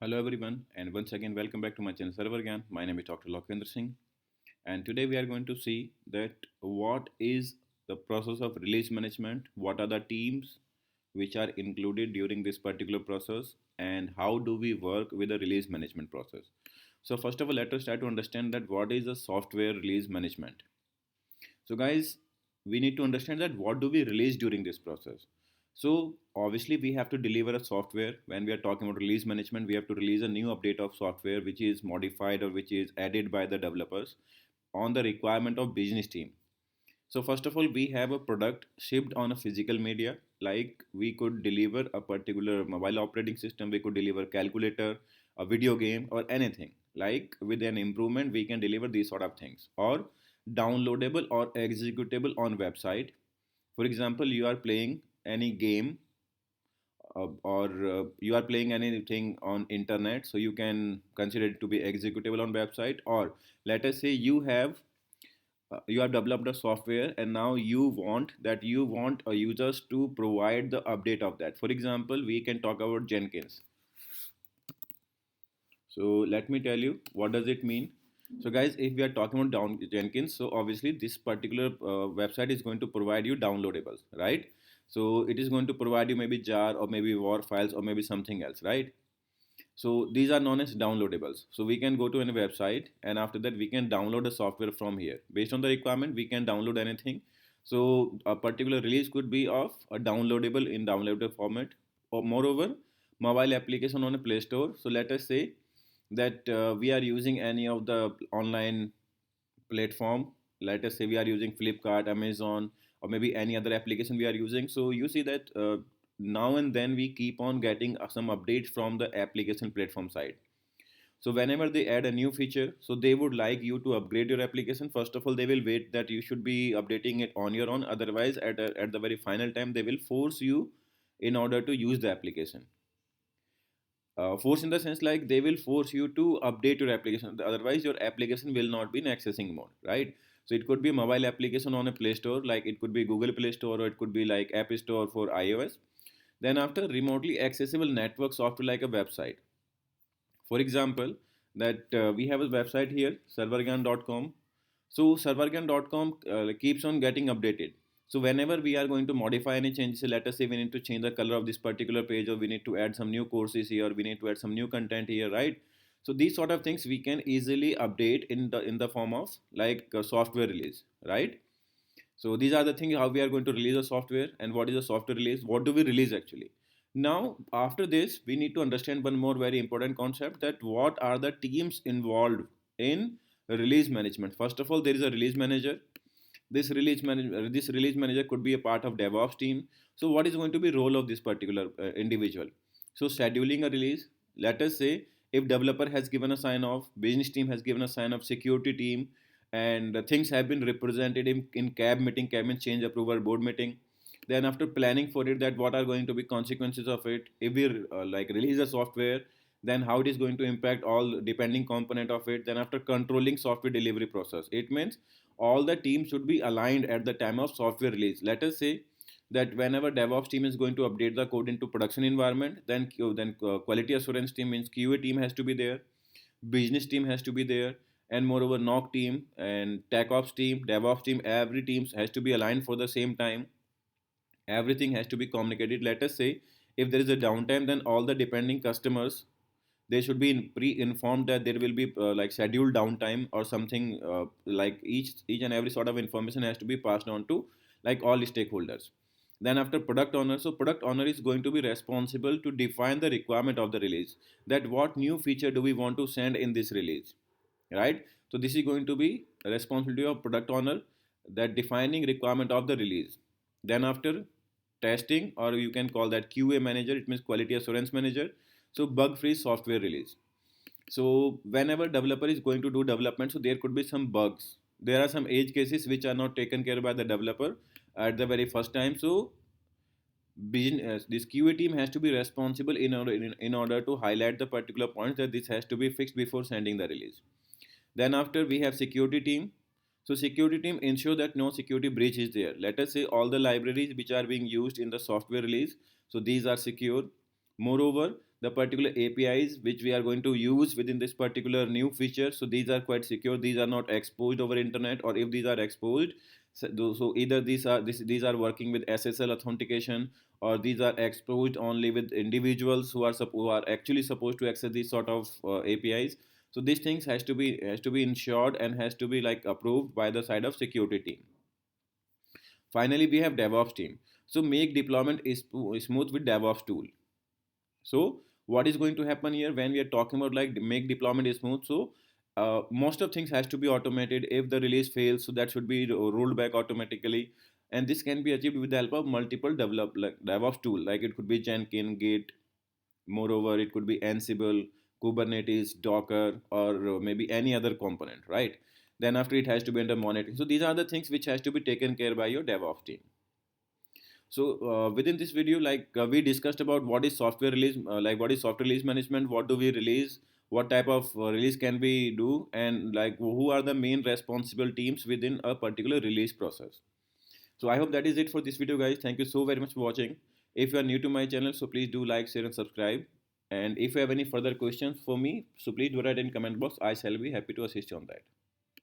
Hello everyone, and once again welcome back to my channel Server Gyan. My name is Dr. Lokendra Singh, and today we are going to see that what is the process of release management, what are the teams which are included during this particular process, and how do we work with the release management process. So first of all, let us try to understand that what is the software release management. So guys, we need to understand that what do we release during this process. So obviously we have to deliver a software. When we are talking about release management, we have to release a new update of software which is modified or which is added by the developers on the requirement of business team. So first of all, we have a product shipped on a physical media. Like we could deliver a particular mobile operating system, we could deliver calculator, a video game, or anything. Like with an improvement, we can deliver these sort of things. Or downloadable or executable on website. For example, you are playing any game or you are playing anything on internet, so you can consider it to be executable on website. Or let us say you have developed a software and now you want users to provide the update of that. For example, we can talk about Jenkins. So let me tell you what does it mean. So guys, if we are talking about down Jenkins, so obviously this particular website is going to provide you downloadables, right? So it is going to provide you maybe jar or maybe war files or maybe something else, right? So these are known as downloadables. So we can go to any website and after that we can download the software from here. Based on the requirement, we can download anything. So a particular release could be of a downloadable in downloadable format. Or moreover, mobile application on a Play Store. So let us say that we are using any of the online platform. Let us say we are using Flipkart, Amazon, or maybe any other application we are using. So you see that now and then we keep on getting some updates from the application platform side. So whenever they add a new feature, so they would like you to upgrade your application. First of all, they will wait that you should be updating it on your own. Otherwise, at the very final time, they will force you in order to use the application. Force in the sense like they will force you to update your application. Otherwise, your application will not be in accessing mode, right? So it could be a mobile application on a Play Store, like it could be Google Play Store, or it could be like App Store for iOS. Then after remotely accessible network software like a website. For example, that we have a website here, servergan.com. So servergan.com keeps on getting updated. So whenever we are going to modify any changes, let us say we need to change the color of this particular page, or we need to add some new courses here, we need to add some new content here, right? So these sort of things we can easily update in the form of like software release, right? So these are the things how we are going to release a software. And what is a software release? What do we release actually? Now, after this, we need to understand one more very important concept, that what are the teams involved in release management. First of all, there is a release manager. This release manager could be a part of DevOps team. So what is going to be role of this particular individual? So scheduling a release. Let us say if developer has given a sign off, business team has given a sign off, security team, and things have been represented in CAB meeting, CAB means change approval board meeting. Then after planning for it, that what are going to be consequences of it, if we like release the software, then how it is going to impact all depending component of it. Then after controlling software delivery process, it means all the teams should be aligned at the time of software release. Let us say that whenever DevOps team is going to update the code into production environment, then quality assurance team means QA team has to be there, business team has to be there, and moreover NOC team and TechOps team, DevOps team, every team has to be aligned for the same time. Everything has to be communicated. Let us say if there is a downtime, then all the depending customers, they should be pre-informed that there will be like scheduled downtime or something, like each and every sort of information has to be passed on to like all stakeholders. Then after product owner, so product owner is going to be responsible to define the requirement of the release, that what new feature do we want to send in this release, right? So this is going to be a responsibility of product owner, that defining requirement of the release. Then after testing, or you can call that QA manager, it means quality assurance manager. So bug free software release. So whenever developer is going to do development, so there could be some bugs, there are some edge cases which are not taken care by the developer at the very first time. So business, this QA team has to be responsible in order to highlight the particular points that this has to be fixed before sending the release. Then after we have security team. So security team ensure that no security breach is there. Let us say all the libraries which are being used in the software release, so these are secure. Moreover, the particular APIs which we are going to use within this particular new feature. So these are quite secure. These are not exposed over internet, or if these are exposed, so either these are working with SSL authentication, or these are exposed only with individuals who are actually supposed to access these sort of APIs. So these things has to be ensured and has to be like approved by the side of security team. Finally, we have DevOps team. So make deployment is smooth with DevOps tool. So what is going to happen here when we are talking about like make deployment is smooth? So most of things has to be automated. If the release fails, so that should be rolled back automatically, and this can be achieved with the help of multiple develop like DevOps tool. Like it could be Jenkins, Git. Moreover, it could be Ansible, Kubernetes, Docker, or maybe any other component, right? Then after it has to be under monitoring. So these are the things which has to be taken care by your DevOps team. So within this video, like we discussed about what is software release, like what is software release management, what do we release, what type of release can we do, and like who are the main responsible teams within a particular release process. So I hope that is it for this video, guys. Thank you so very much for watching. If you are new to my channel, so please do like, share, and subscribe. And if you have any further questions for me, so please do write in comment box. I shall be happy to assist you on that.